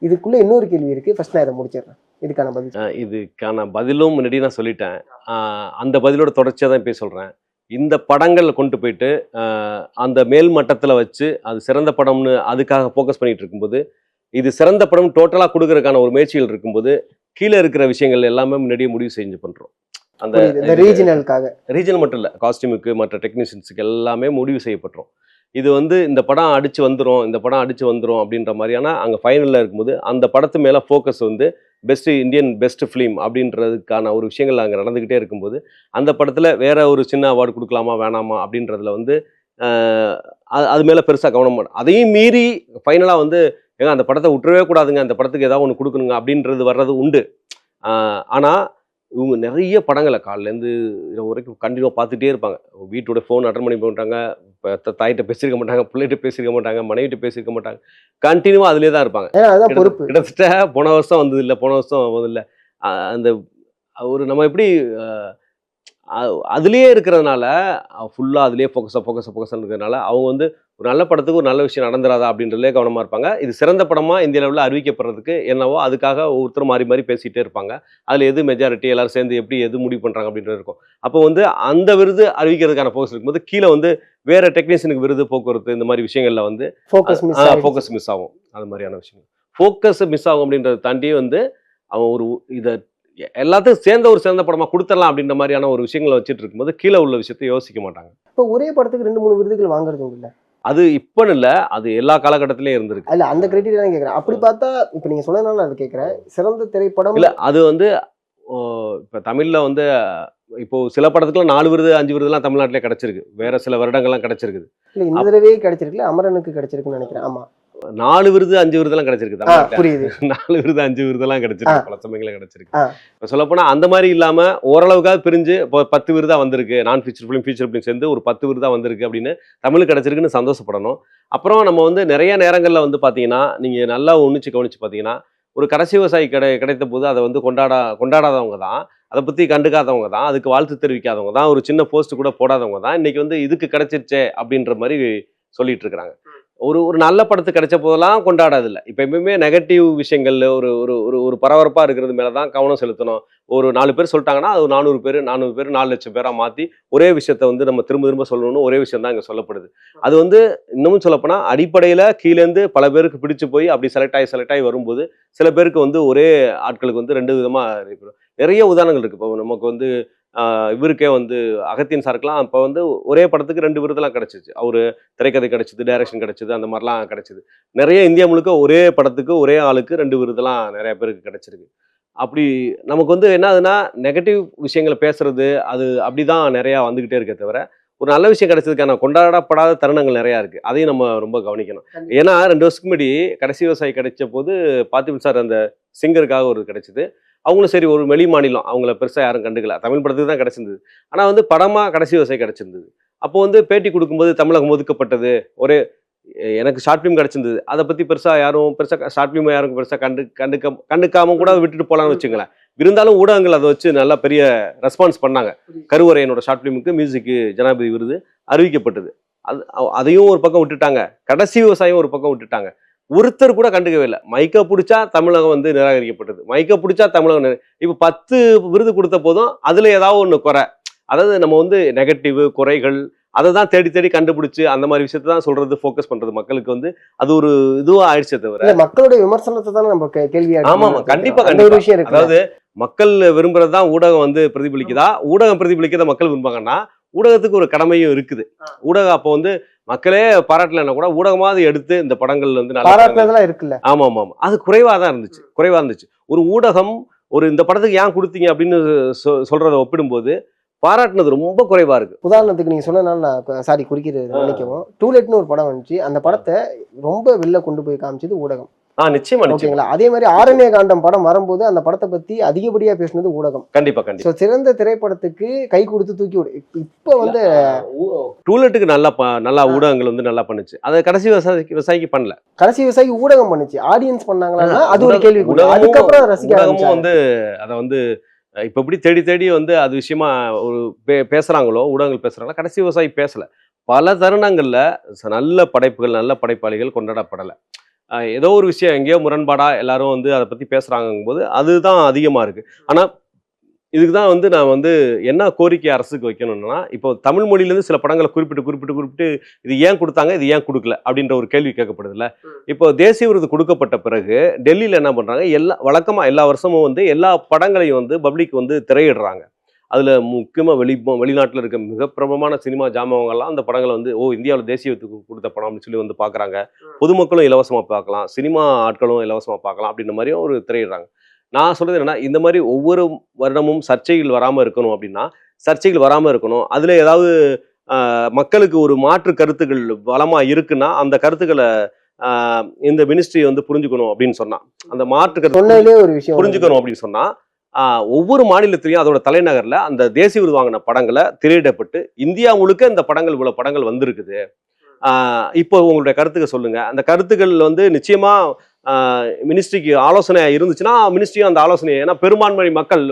இதுக்குள்ள இன்னொரு கேள்வி இருக்கு. ஃபர்ஸ்ட் நான் இதை முடிச்சிடுறேன். இதுக்கான பதிலும் முன்னாடி நான் சொல்லிட்டேன். அந்த பதிலோட தொடர்ச்சியா தான் போய் சொல்றேன். இந்த படங்களை கொண்டு போயிட்டு அந்த மேல் மட்டத்தில் வச்சு அது சிறந்த படம்னு அதுக்காக ஃபோக்கஸ் பண்ணிட்டு இருக்கும்போது, இது சிறந்த படம் டோட்டலாக கொடுக்கறதுக்கான ஒரு முயற்சிகள் இருக்கும்போது கீழே இருக்கிற விஷயங்கள் எல்லாமே முன்னாடியே முடிவு செஞ்சு பண்றோம். அந்த ரீஜனல் மட்டும் இல்லை, காஸ்டியூமுக்கு மற்ற டெக்னீஷியன்ஸுக்கு எல்லாமே முடிவு செய்யப்பட்டுரும். இது வந்து இந்த படம் அடிச்சு வந்துடும் அப்படின்ற மாதிரியான அங்கே ஃபைனலில் இருக்கும்போது அந்த படத்து மேலே ஃபோக்கஸ் வந்து பெஸ்ட் ஃபிலிம் அப்படின்றதுக்கான ஒரு விஷயங்கள் அங்கே நடந்துக்கிட்டே இருக்கும்போது அந்த படத்தில் வேற ஒரு சின்ன அவார்டு கொடுக்கலாமா வேணாமா அப்படின்றதுல வந்து அது மேலே பெருசாக கவனம் பண்ண, அதையும் மீறி ஃபைனலாக வந்து ஏங்க அந்த படத்தை விட்டுறவே கூடாதுங்க, அந்த படத்துக்கு ஏதாவது ஒன்று கொடுக்கணுங்க அப்படின்றது வர்றது உண்டு. ஆனால் இவங்க நிறைய படங்களை காலிலேருந்து இரவு வரைக்கும் கண்டினியூவாக பார்த்துட்டே இருப்பாங்க. வீட்டோட ஃபோன் அட்டன் பண்ணி போட்டாங்க, இப்போ தாயிட்ட பேசியிருக்க மாட்டாங்க, பிள்ளைகிட்ட பேசியிருக்க மாட்டாங்க, மனைவிட்ட பேசியிருக்க மாட்டாங்க, கண்டினியூவாக அதிலே தான் இருப்பாங்க. கிட்டத்தட்ட போன வருஷம் வந்ததில்லை அந்த ஒரு நம்ம எப்படி அதுலேயே இருக்கிறதுனால ஃபுல்லாக அதுலேயே ஃபோக்கஸாக இருக்கிறதுனால அவங்க வந்து ஒரு நல்ல படத்துக்கு ஒரு நல்ல விஷயம் நடந்துராதா அப்படின்றதுலே கவனமாக இருப்பாங்க. இது சிறந்த படமாக இந்திய அளவில் அறிவிக்கப்படுறதுக்கு என்னவோ அதுக்காக ஒவ்வொருத்தரும் மாறி மாறி பேசிகிட்டே இருப்பாங்க. அதில் எது மெஜாரிட்டி எல்லாரும் சேர்ந்து எப்படி எது முடிவு பண்ணுறாங்க அப்படின்றது இருக்கும். அப்போ வந்து அந்த விருது அறிவிக்கிறதுக்கான ஃபோக்கஸ் இருக்கும்போது கீழே வந்து வேற டெக்னீஷியனுக்கு விருது, போக்குவரத்து இந்த மாதிரி விஷயங்களில் வந்து ஃபோக்கஸ் மிஸ் ஆகும். அது மாதிரியான விஷயங்கள் ஃபோக்கஸ் மிஸ் ஆகும் அப்படின்றத தாண்டி வந்து அவன் ஒரு இதை எல்லாத்தையும் சேர்ந்த ஒரு சிறந்த படமா கொடுத்துடலாம் அப்படின்ற மாதிரியான ஒரு விஷயங்களை வச்சுட்டு இருக்கும்போது கீழே உள்ள விஷயத்தை யோசிக்க மாட்டாங்க. இப்போ ஒரே படத்துக்கு 2-3 விருதுகள் வாங்குறது இல்லை, அது இப்பன்னு இல்லை, அது எல்லா காலகட்டத்திலையும் இருந்திருக்கு. இல்ல அந்த கிரைட்டீரியா தான் கேட்குறேன். அப்படி பார்த்தா இப்போ நீங்க சொன்னதுனால நான் கேட்குறேன், சிறந்த திரைப்படம் இல்லை அது வந்து இப்போ தமிழில் வந்து இப்போ சில படத்துக்குலாம் 4 விருது 5 விருதுலாம் தமிழ்நாட்டிலே கிடைச்சிருக்கு, வேற சில வருடங்கள்லாம் கிடைச்சிருக்குது. இல்லை இந்த தடவையே கிடைச்சிருக்குல்ல, அமரனுக்கு கிடைச்சிருக்குன்னு நினைக்கிறேன். ஆமா, 4 விருது 5 விருதெல்லாம் கிடைச்சிருக்கு. 4 விருது 5 விருதெல்லாம் கிடைச்சிருக்கு, பல சமயங்களும் கிடைச்சிருக்கு. இப்போ சொல்லப்போனா அந்த மாதிரி இல்லாம ஓரளவுக்காக பிரிஞ்சு இப்போ 10 விருதா வந்திருக்கு, நான் ஃபீச்சர் ஃபிலிம் சேர்ந்து ஒரு 10 விருதா வந்திருக்கு அப்படின்னு தமிழுக்கு கிடைச்சிருக்குன்னு சந்தோஷப்படணும். அப்புறம் நம்ம வந்து நிறைய நேரங்களில் வந்து பார்த்தீங்கன்னா நீங்கள் நல்லா கவனிச்சு பார்த்தீங்கன்னா ஒரு கடைசி விவசாயி கிடைத்த போது அதை வந்து கொண்டாடாதவங்க தான் அதை பற்றி கண்டுக்காதவங்க தான், அதுக்கு வாழ்த்து தெரிவிக்காதவங்க தான், ஒரு சின்ன போஸ்ட் கூட போடாதவங்க தான் இன்னைக்கு வந்து இதுக்கு கிடைச்சிருச்சே அப்படின்ற மாதிரி சொல்லிட்டு இருக்கிறாங்க. ஒரு ஒரு நல்ல படத்து கிடைச்ச போதெல்லாம் கொண்டாடாதில்ல. இப்போ எப்பயுமே நெகட்டிவ் விஷயங்கள்ல ஒரு ஒரு ஒரு ஒரு பரபரப்பாக இருக்கிறது மேலே தான் கவனம் செலுத்தணும். ஒரு 4 பேர் சொல்லிட்டாங்கன்னா அது 400 பேர் 4,00,000 பேராக மாற்றி ஒரே விஷயத்த வந்து நம்ம திரும்ப திரும்ப சொல்லணும்னு ஒரே விஷயம் தான் இங்கே சொல்லப்படுது. அது வந்து இன்னமும் சொல்லப்போனால் அடிப்படையில் கீழேருந்து பல பேருக்கு பிடிச்சு போய் அப்படி செலக்ட் ஆகி வரும்போது சில பேருக்கு வந்து ஒரே ஆட்களுக்கு வந்து 2 விதமாக நிறைய உதாரணங்கள் இருக்குது. இப்போ நமக்கு வந்து இவருக்கே வந்து அகத்தியன் சாருக்கெல்லாம் இப்போ வந்து ஒரே படத்துக்கு 2 விருதெல்லாம் கிடச்சிச்சு. அவரு திரைக்கதை கிடச்சிது, டைரக்ஷன் கிடச்சிது, அந்த மாதிரிலாம் கிடச்சிது. நிறைய இந்தியா முழுக்க ஒரே படத்துக்கு ஒரே ஆளுக்கு 2 விருதெல்லாம் நிறைய பேருக்கு கிடச்சிருக்கு. அப்படி நமக்கு வந்து என்ன ஆகுதுன்னா நெகட்டிவ் விஷயங்களை பேசுறது அது அப்படிதான் நிறையா வந்துக்கிட்டே இருக்கே தவிர ஒரு நல்ல விஷயம் கிடைச்சதுக்கான கொண்டாடப்படாத தருணங்கள் நிறையா இருக்குது. அதையும் நம்ம ரொம்ப கவனிக்கணும். ஏன்னா 2 வருஷத்துக்கு முன்னாடி கடைசி விவசாயி கிடைச்ச போது பார்த்திபன் சார் அந்த சிங்கருக்காக ஒரு கிடைச்சிது. அவங்களும் சரி ஒரு வெளி மாநிலம், அவங்கள பெருசாக யாரும் கண்டுக்கல, தமிழ் படத்துக்கு தான் கிடச்சிருந்தது. ஆனால் வந்து படமாக கடைசி விவசாயி கிடச்சிருந்தது. அப்போ வந்து பேட்டி கொடுக்கும்போது தமிழகம் ஒதுக்கப்பட்டது, ஒரே எனக்கு ஷார்ட் ஃபிலிம் கிடச்சிருந்தது, அதை பற்றி பெருசாக யாரும் ஷார்ட் ஃபிலிம் யாரும் பெருசாக கண்டுக்காமல் கூட விட்டுட்டு போகலான்னு வச்சுங்களேன். இருந்தாலும் ஊடகங்கள் அதை வச்சு நல்லா பெரிய ரெஸ்பான்ஸ் பண்ணாங்க. கருவறையனோட ஷார்ட் ஃபிலிமுக்கு மியூசிக்கு ஜனாதிபதி விருது அறிவிக்கப்பட்டது. அதையும் ஒரு பக்கம் விட்டுட்டாங்க, கடைசி விவசாயம் ஒரு பக்கம் விட்டுட்டாங்க. ஒருத்தர் கூட கண்டுக்கவே இல்லை. மைக்கை பிடிச்சா தமிழகம் வந்து நிராகரிக்கப்பட்டது, மைக்கை பிடிச்சா தமிழகம் இப்போ 10 விருது கொடுத்த போதும் அதில் ஏதாவது ஒன்று குறை, அதாவது நம்ம வந்து நெகட்டிவ் குறைகள் அதை தான் தேடி தேடி கண்டுபிடிச்சு அந்த மாதிரி விஷயத்தை தான் சொல்றது, ஃபோக்கஸ் பண்றது. மக்களுக்கு வந்து அது ஒரு இதுவாக ஆயிடுச்சே தவிர மக்களுடைய விமர்சனத்தை தான் நம்ம கேள்வி. ஆமா கண்டிப்பா விஷயம். அதாவது மக்கள் விரும்புறது தான் ஊடகம் வந்து பிரதிபலிக்குதா, ஊடகம் பிரதிபலிக்கத மக்கள் விரும்பாங்கன்னா ஊடகத்துக்கு ஒரு கடமையும் இருக்குது. ஊடகம் அப்போ வந்து மக்களே பாராட்டலைன்னா கூட ஊடகமாவது எடுத்து இந்த படங்கள் வந்து நல்லா இருக்குல்ல. ஆமா, அது குறைவா தான் இருந்துச்சு. ஒரு ஊடகம் ஒரு இந்த படத்துக்கு ஏன் கொடுத்தீங்க அப்படின்னு சொல்றதை ஒப்பிடும்போது பாராட்டினது ரொம்ப குறைவா இருக்கு. உதாரணத்துக்கு நீங்க சொன்னனால நான் சாரி குறிக்கிறது நினைக்கவும், டூலெட்னு ஒரு படம் வந்துச்சு, அந்த படத்தை ரொம்ப வெளில கொண்டு போய் காமிச்சது ஊடகம். நிச்சயமா ஓகேங்களா. அதே மாதிரி ஆரண்ய காண்டம் படம் வரும்போது அந்த படத்தை பத்தி அதிகப்படியா பேசுனது ஊடகம். கண்டிப்பா. சிறந்த திரைப்படத்துக்கு கை கொடுத்து தூக்கி விடு. இப்ப வந்து டூலெட்டுக்கு நல்லா ஊடகங்கள் வந்து நல்லா பண்ணுச்சு. அதை கடைசி விவசாயிக்கு பண்ணல. கடைசி விவசாயி ஊடகம் பண்ணுச்சு, ஆடியன்ஸ் பண்ணாங்களா அது ஒரு கேள்வி. அதுக்கப்புறம் ரசிகர்களும் வந்து அதை வந்து இப்ப எப்படி தேடி தேடி வந்து அது விஷயமா ஒரு பேசுறாங்களோ, ஊடகங்கள் பேசுறாங்களோ, கடைசி விவசாயி பேசல. பல தருணங்கள்ல நல்ல படைப்புகள் நல்ல படைப்பாளிகள் கொண்டாடப்படலை. ஏதோ ஒரு விஷயம் எங்கேயோ முரண்பாடா எல்லாரும் வந்து அதை பத்தி பேசுறாங்கும் போது அதுதான் அதிகமா இருக்கு. ஆனா இதுக்கு தான் வந்து நான் வந்து என்ன கோரிக்கை அரசுக்கு வைக்கணும்னா, இப்போ தமிழ் மொழியிலேருந்து சில படங்களை குறிப்பிட்டு இது ஏன் கொடுத்தாங்க, இது ஏன் கொடுக்கல அப்படின்ற ஒரு கேள்வி கேட்கப்படுதுல்ல. இப்போ தேசிய விருது கொடுக்கப்பட்ட பிறகு டெல்லியில் என்ன பண்றாங்க, வழக்கமாக எல்லா வருஷமும் வந்து எல்லா படங்களையும் வந்து பப்ளிக் வந்து திரையிடுறாங்க. அதில் முக்கியமாக வெளிநாட்டில் இருக்க மிக பிரபலமான சினிமா ஜாமவங்கள்லாம் அந்த படங்களை வந்து இந்தியாவில் தேசியத்துக்கு கொடுத்த படம் அப்படின்னு சொல்லி வந்து பார்க்குறாங்க. பொதுமக்களும் இலவசமாக பார்க்கலாம், சினிமா ஆட்களும் இலவசமாக பார்க்கலாம் அப்படின்ற மாதிரியும் ஒரு திரையிடுறாங்க. நான் சொல்கிறது என்னென்னா, இந்த மாதிரி ஒவ்வொரு வருடமும் சர்ச்சைகள் வராமல் இருக்கணும் அப்படின்னா சர்ச்சைகள் வராமல் இருக்கணும். அதில் ஏதாவது மக்களுக்கு ஒரு மாற்று கருத்துக்கள் பலமாக இருக்குன்னா அந்த கருத்துக்களை இந்த மினிஸ்ட்ரி வந்து புரிஞ்சுக்கணும் அப்படின்னு சொன்னா, அந்த மாற்று கருத்து ஒரு விஷயம் புரிஞ்சுக்கணும் அப்படின்னு சொன்னா ஒவ்வொரு மாநிலத்திலையும் அதோட தலைநகர்ல அந்த தேசிய விருது வாங்கின படங்களை திரையிடப்பட்டு இந்தியா முழுக்க இந்த படங்கள் இவ்வளவு படங்கள் வந்திருக்குது, இப்போ உங்களுடைய கருத்துக்கள் சொல்லுங்க. அந்த கருத்துக்கள் வந்து நிச்சயமா மினிஸ்ட்ரிக்கு ஆலோசனை இருந்துச்சுன்னா மினிஸ்ட்ரியும் அந்த ஆலோசனையை, ஏன்னா பெரும்பான்மை மக்கள்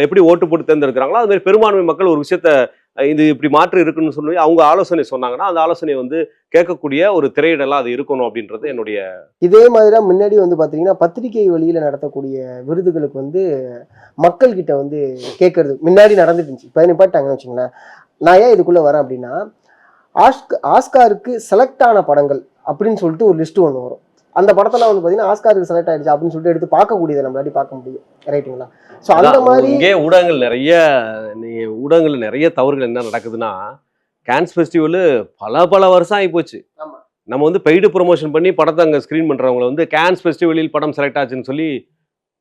எப்படி ஓட்டு போட்டு தேர்ந்தெடுக்கிறாங்களோ அது மாதிரி பெரும்பான்மை மக்கள் ஒரு விஷயத்த இது இப்படி மாற்று இருக்குன்னு சொல்லி அவங்க ஆலோசனை சொன்னாங்கன்னா அந்த ஆலோசனை வந்து கேட்கக்கூடிய ஒரு திரையிடலாம் அது இருக்கணும் அப்படின்றது என்னுடைய. இதே மாதிரிதான் முன்னாடி வந்து பாத்தீங்கன்னா பத்திரிகை வழியில நடத்தக்கூடிய விருதுகளுக்கு வந்து மக்கள் கிட்ட வந்து கேட்கறது முன்னாடி நடந்துட்டு இருந்துச்சு. இப்ப நிப்பாட்டாங்கன்னு வச்சுங்களேன். நான் ஏன் இதுக்குள்ள வரேன் அப்படின்னா, ஆஸ்காருக்கு செலக்ட் ஆன படங்கள் அப்படின்னு சொல்லிட்டு ஒரு லிஸ்ட் ஒன்று வரும். அந்த படத்தெல்லாம் வந்து பாத்தீங்கன்னா ஆஸ்காருக்கு செலக்ட் ஆயிடுச்சு அப்படின்னு சொல்லிட்டு எடுத்து பார்க்கக்கூடியதை நம்மளாடி பார்க்க முடியும். ரைட்டுங்களா? ஸோ அந்த மாதிரி ஊடகங்கள் நிறைய தவறுகள் என்ன நடக்குதுன்னா, கேன்ஸ் ஃபெஸ்டிவல் பல வருஷம் ஆகி போச்சு. நம்ம வந்து பெய்டு ப்ரொமோஷன் பண்ணி படத்தை அங்கே ஸ்க்ரீன் பண்ணுறவங்களை வந்து கேன்ஸ் ஃபெஸ்டிவலில் படம் செலக்ட் ஆச்சுன்னு சொல்லி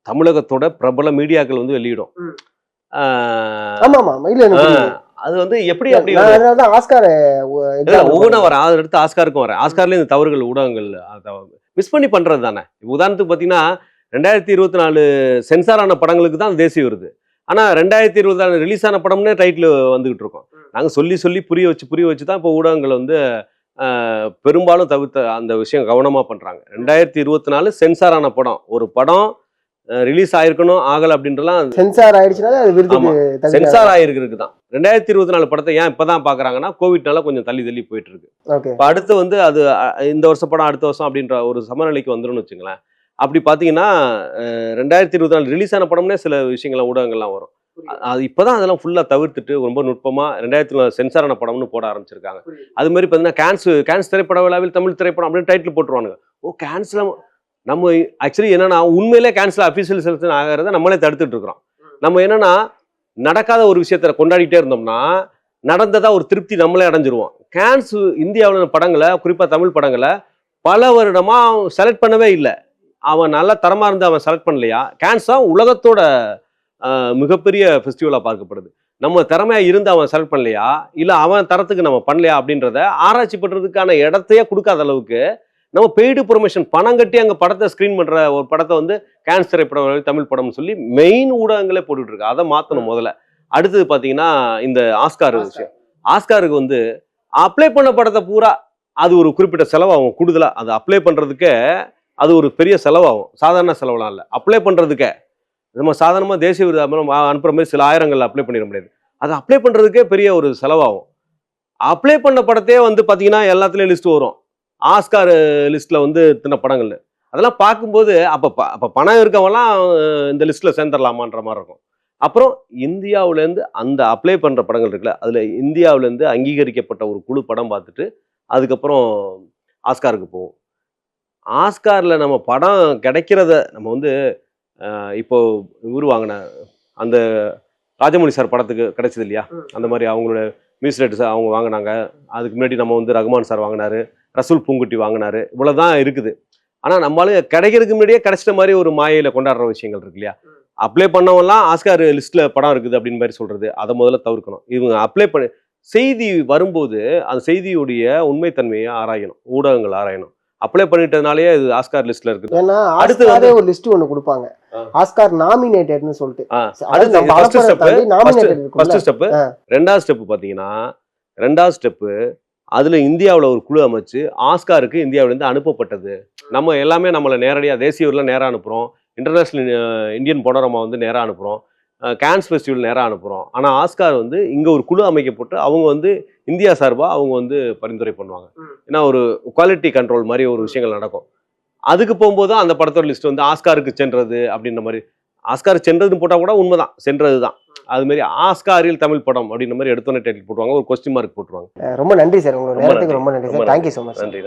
தமிழகத்தோட பிரபல மீடியாக்கள் வந்து வெளியிடும். அது வந்து எப்படி அப்படி ஒவ்வொன்றும் வர அதை எடுத்து ஆஸ்காருக்கும் வர ஆஸ்கார்லேயும் இந்த தவறுகள் ஊடகங்கள் மிஸ் பண்ணி பண்ணுறது தானே. உதாரணத்துக்கு பார்த்தீங்கன்னா 2024 சென்சார் ஆன படங்களுக்கு தான் தேசிய விருது. ஆனால் 2024 ரிலீஸ் ஆன படம்னே டைட்டில் வந்துகிட்டு இருக்கோம். நாங்கள் சொல்லி புரிய வச்சு தான் இப்போ ஊடகங்கள் வந்து பெரும்பாலும் தவிர்த்த அந்த விஷயம் கவனமாக பண்ணுறாங்க. 2024 சென்சார் ஆன படம், ஒரு படம் ரிலீஸ் ஆயிருக்கணும் ஆகலை அப்படின்றலாம் சென்சார் ஆயிடுச்சுனாலே அது விருதுக்கு தகுதி. சென்சார் ஆயிருக்கிறதுக்கு தான். 2024 படத்தை ஏன் இப்பதான் பாக்குறாங்கன்னா கோவிட்னால கொஞ்சம் தள்ளி தள்ளி போயிட்டு இருக்கு. ஓகே. இப்போ அடுத்து வந்து அது இந்த வருஷம் படம் அடுத்த வருஷம் அப்படின்ற ஒரு சமநிலைக்கு வந்துரும்னு வச்சுங்களேன். அப்படி பார்த்தீங்கன்னா 2024 ரிலீஸ் ஆன படம்னே சில விஷயங்கள்லாம் ஊடகங்கள்லாம் வரும். அது இப்போதான் அதெல்லாம் ஃபுல்லாக தவிர்த்துட்டு ரொம்ப நுட்பமாக 2024 சென்சார் ஆன படம்னு போட ஆரம்பிச்சிருக்காங்க. அது மாதிரி பார்த்தீங்கன்னா கேன்ஸ் திரைப்பட விழாவில் தமிழ் திரைப்படம் அப்படின்னு டைட்டில் போட்டுருவானுங்க. ஓ கேன்ஸ்ல நம்ம ஆக்சுவலி என்னன்னா உண்மையிலே கேன்ஸ்ல அஃபீஷியல் செலக்ஷன் ஆகிறத நம்மளே தடுத்துட்டு இருக்கிறோம். நம்ம என்னன்னா நடக்காத ஒரு விஷயத்த கொண்டாடிட்டே இருந்தோம்னா நடந்ததா ஒரு திருப்தி நம்மளே அடைஞ்சிருவோம். கேன்ஸ் இந்தியாவில் படங்களை குறிப்பாக தமிழ் படங்களை பல வருடமா செலக்ட் பண்ணவே இல்லை. அவன் நல்ல தரமா இருந்து அவன் செலக்ட் பண்ணலையா? கேன்ஸ் தான் உலகத்தோட மிகப்பெரிய ஃபெஸ்டிவலாக பார்க்கப்படுது. நம்ம திறமையா இருந்து அவன் செலக்ட் பண்ணலையா, இல்லை அவன் தரத்துக்கு நம்ம பண்ணலையா அப்படின்றத ஆராய்ச்சி பண்றதுக்கான இடத்தையே கொடுக்காத அளவுக்கு நம்ம பெய்டு ப்ரொமோஷன் பணம் கட்டி அங்கே படத்தை ஸ்க்ரீன் பண்ற ஒரு படத்தை வந்து கேன்ஸ் திரைப்படம் தமிழ் படம்னு சொல்லி மெயின் ஊடகங்களே போட்டுட்டு இருக்கு. அதை மாற்றணும் முதல்ல. அடுத்தது பார்த்தீங்கன்னா இந்த ஆஸ்கார் விஷயம். ஆஸ்காருக்கு வந்து அப்ளை பண்ண படத்தை பூரா அது ஒரு குறிப்பிட்ட செலவாகும் கூடுதலாக. அது அப்ளை பண்ணுறதுக்கே அது ஒரு பெரிய செலவாகும். சாதாரண செலவுலாம் இல்லை. அப்ளை பண்ணுறதுக்கே நம்ம சாதாரணமாக தேசிய விருது அனுப்புகிற மாதிரி சில ஆயிரங்கள் அப்ளை பண்ணிட முடியாது. அது அப்ளை பண்ணுறதுக்கே பெரிய ஒரு செலவாகும். அப்ளை பண்ண படத்தையே வந்து பார்த்தீங்கன்னா எல்லாத்துலேயும் லிஸ்ட் வரும். ஆஸ்கார் லிஸ்ட்டில் வந்து இத்தனை படங்கள். அதெல்லாம் பார்க்கும்போது அப்போ பணம் இருக்கவங்கலாம் இந்த லிஸ்ட்டில் சேர்ந்துடலாமான்ற மாதிரி இருக்கும். அப்புறம் இந்தியாவிலேருந்து அந்த அப்ளை பண்ணுற படங்கள் இருக்குல்ல, அதில் இந்தியாவிலேருந்து அங்கீகரிக்கப்பட்ட ஒரு குழு படம் பார்த்துட்டு அதுக்கப்புறம் ஆஸ்காருக்கு போவோம். ஆஸ்காரில் நம்ம படம் கிடைக்கிறத நம்ம வந்து இப்போ இவர் வாங்கின அந்த ராஜமௌழி சார் படத்துக்கு கிடைச்சது இல்லையா, அந்த மாதிரி அவங்களோட மியூசிக் ரைட்டர்ஸ் அவங்க வாங்கினாங்க. அதுக்கு முன்னாடி நம்ம வந்து ரகுமான் சார் வாங்கினாரு, ரசூல் பூங்குட்டி வாங்கினாரு. இவ்வளோதான் இருக்குது. ஆனால் நம்மளால கிடைக்கிறதுக்கு முன்னாடியே கிடைச்சிட்ட மாதிரி ஒரு மாயையில் கொண்டாடுற விஷயங்கள் இருக்கு இல்லையா. அப்ளை பண்ணவெல்லாம் ஆஸ்கார் லிஸ்ட்டில் படம் இருக்குது அப்படின்னு மாதிரி சொல்கிறது, அதை முதல்ல தவிர்க்கணும். இவங்க அப்ளை பண்ணி செய்தி வரும்போது அந்த செய்தியுடைய உண்மைத்தன்மையை ஆராயணும், ஊடகங்கள் ஆராயணும். அப்ளை பண்ணிட்டதுனாலே இது ஆஸ்கார் லிஸ்ட்ல இருக்குது. ஏன்னா அடுத்து ஒரு லிஸ்ட் ஒன்று கொடுப்பாங்க, ஆஸ்கார் நாமினேட்டட்னு சொல்லிட்டு. First step. ரெண்டாவது ஸ்டெப் பார்த்தீங்கன்னா ரெண்டாவது ஸ்டெப்பு அதுல இந்தியாவில் ஒரு குழு அமைச்சு ஆஸ்காருக்கு இந்தியாவிலேருந்து அனுப்பப்பட்டது. நம்ம எல்லாமே நம்மளை நேரடியாக தேசிய ஊரில் நேராக அனுப்புகிறோம், இன்டர்நேஷ்னல் இந்தியன் பனோரமா வந்து நேராக அனுப்புகிறோம், கேன்ஸ் ஃபெஸ்டிவல் நேராக அனுப்புகிறோம். ஆனால் ஆஸ்கார் வந்து இங்கே ஒரு குழு அமைக்கப்பட்டு அவங்க வந்து இந்தியா சார்பாக அவங்க வந்து பரிந்துரை பண்ணுவாங்க. ஏன்னா ஒரு குவாலிட்டி கண்ட்ரோல் மாதிரி ஒரு விஷயங்கள் நடக்கும். அதுக்கு போகும்போது அந்த படத்தோட லிஸ்ட் வந்து ஆஸ்காருக்கு சென்றது அப்படின்ற மாதிரி. ஆஸ்கார் சென்றதுன்னு போட்டால் கூட உண்மைதான், சென்றது தான். அது மாதிரி ஆஸ்காரில் தமிழ் படம் அப்படின்ற மாதிரி எடுத்தோன்னே டைட்டில் போட்டுருவாங்க, ஒரு கொஸ்டின் மார்க் போட்டுருவாங்க. ரொம்ப நன்றி சார், உங்களோட நேரத்துக்கு ரொம்ப நன்றி சார். Thank you so much. நன்றி.